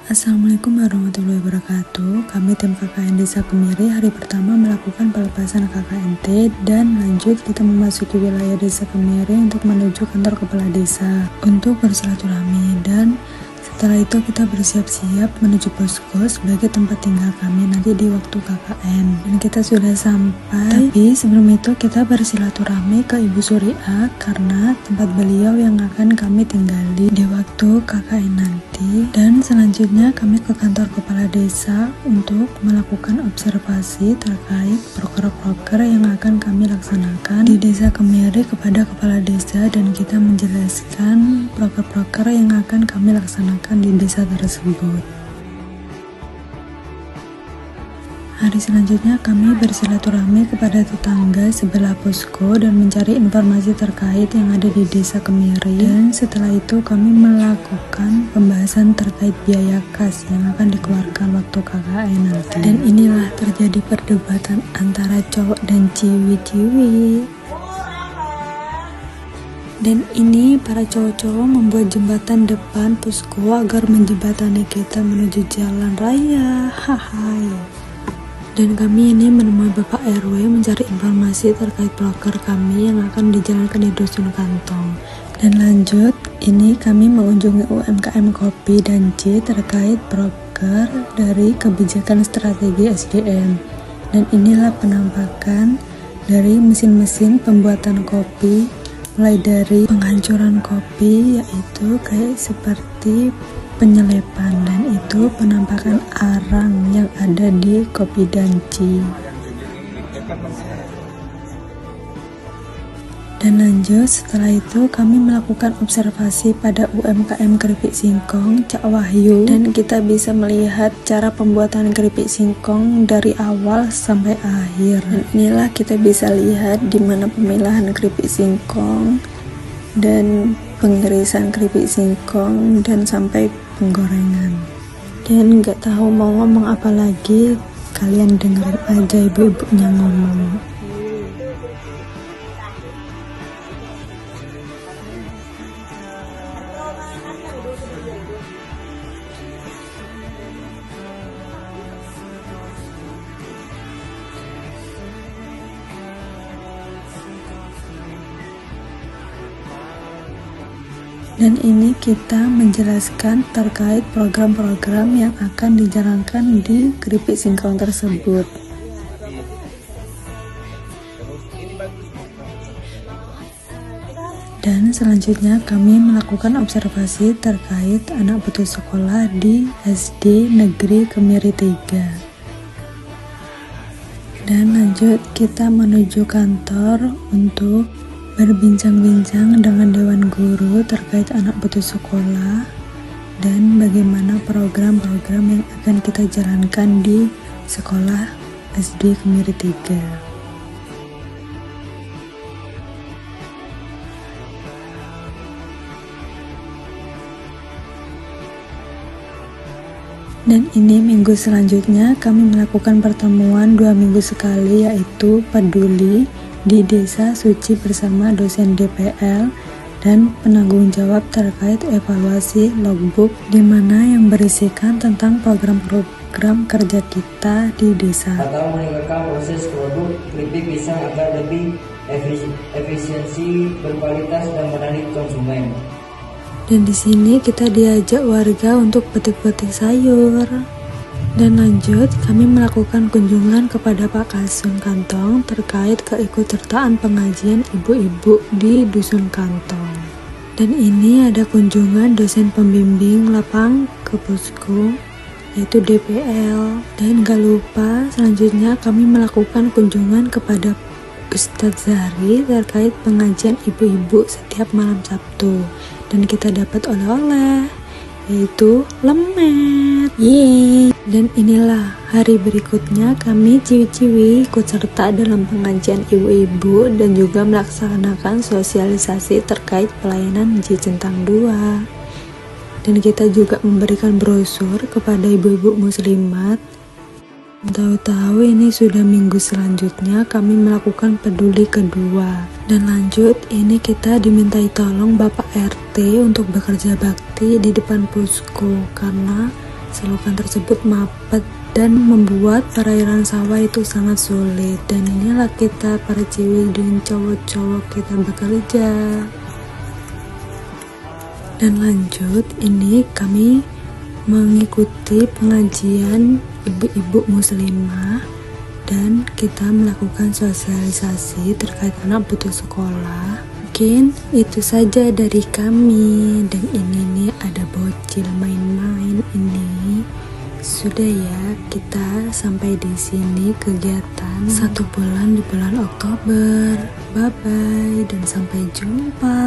Assalamualaikum warahmatullahi wabarakatuh. Kami tim KKN Desa Kemiri hari pertama melakukan pelepasan KKNT dan lanjut kita memasuki wilayah Desa Kemiri untuk menuju kantor kepala desa untuk bersilaturahmi, dan setelah itu kita bersiap-siap menuju posko sebagai tempat tinggal kami nanti di waktu KKN. Dan kita sudah sampai, tapi sebelum itu kita bersilaturahmi ke Ibu Surya karena tempat beliau yang akan kami tinggali di waktu KKN nanti. Dan selanjutnya kami ke kantor kepala desa untuk melakukan observasi terkait proker-proker yang akan kami laksanakan di Desa Kemiri kepada kepala desa, dan kita menjelaskan proker-proker yang akan kami laksanakan di desa tersebut. Hari selanjutnya kami bersilaturahmi kepada tetangga sebelah posko dan mencari informasi terkait yang ada di Desa Kemiri, dan setelah itu kami melakukan pembahasan terkait biaya kas yang akan dikeluarkan waktu KKN nanti. Dan inilah terjadi perdebatan antara cowok dan ciwi-ciwi. Dan ini para cowok-cowok membuat jembatan depan posko agar menjembatani kita menuju jalan raya. Hahai. Dan kami ini menemui Bapak RW mencari informasi terkait proker kami yang akan dijalankan di Dusun Kantong. Dan lanjut, ini kami mengunjungi UMKM Kopi dan C terkait proker dari kebijakan strategi SDM. Dan inilah penampakan dari mesin-mesin pembuatan kopi, mulai dari penghancuran kopi yaitu kayak seperti penyelepan, dan itu penampakan arang yang ada di kopi danci. Dan lanjut, setelah itu kami melakukan observasi pada UMKM keripik singkong Cak Wahyu, dan kita bisa melihat cara pembuatan keripik singkong dari awal sampai akhir. Dan inilah kita bisa lihat di mana pemilahan keripik singkong dan pengirisan keripik singkong dan sampai penggorengan. Dan nggak tahu mau ngomong apa lagi, kalian dengerin aja ibu-ibunya ngomong. Dan ini kita menjelaskan terkait program-program yang akan dijalankan di keripik singkong tersebut. Dan selanjutnya kami melakukan observasi terkait anak putus sekolah di SD Negeri Kemiri 3. Dan lanjut kita menuju kantor untuk berbincang-bincang dengan Dewan Guru terkait anak putus sekolah dan bagaimana program-program yang akan kita jalankan di sekolah SD Kemiri 3. Dan ini minggu selanjutnya kami melakukan pertemuan 2 minggu sekali, yaitu peduli di Desa Suci bersama dosen DPL dan penanggung jawab terkait evaluasi logbook, di mana yang berisikan tentang program-program kerja kita di desa. Atau meningkatkan proses produk keripik pisang agar lebih efisiensi, berkualitas dan menarik konsumen. Dan di sini kita diajak warga untuk petik-petik sayur. Dan lanjut, kami melakukan kunjungan kepada Pak Kasun Kantong terkait keikutsertaan pengajian ibu-ibu di Dusun Kantong. Dan ini ada kunjungan dosen pembimbing lapang ke posko, yaitu DPL. Dan gak lupa, selanjutnya kami melakukan kunjungan kepada Ustadz Zahri terkait pengajian ibu-ibu setiap malam Sabtu. Dan kita dapat oleh-oleh, yaitu lemet. Yeay. Dan inilah hari berikutnya kami ciwi-ciwi ikut serta dalam pengajian ibu-ibu dan juga melaksanakan sosialisasi terkait pelayanan Ji Centang 2. Dan kita juga memberikan brosur kepada ibu-ibu muslimat. Tahu-tahu ini sudah minggu selanjutnya kami melakukan peduli kedua. Dan lanjut, ini kita dimintai tolong Bapak RT untuk bekerja bakti di depan posko karena selokan tersebut mapet dan membuat perairan sawah itu sangat sulit. Dan inilah kita para cewek dan cowok-cowok kita bekerja. Dan lanjut, ini kami mengikuti pengajian ibu-ibu muslimah dan kita melakukan sosialisasi terkait anak putus sekolah. Mungkin itu saja dari kami. Dan ini nih ada bocil main-main ini. Sudah ya, kita sampai di sini kegiatan 1 bulan di bulan Oktober. Bye bye dan sampai jumpa.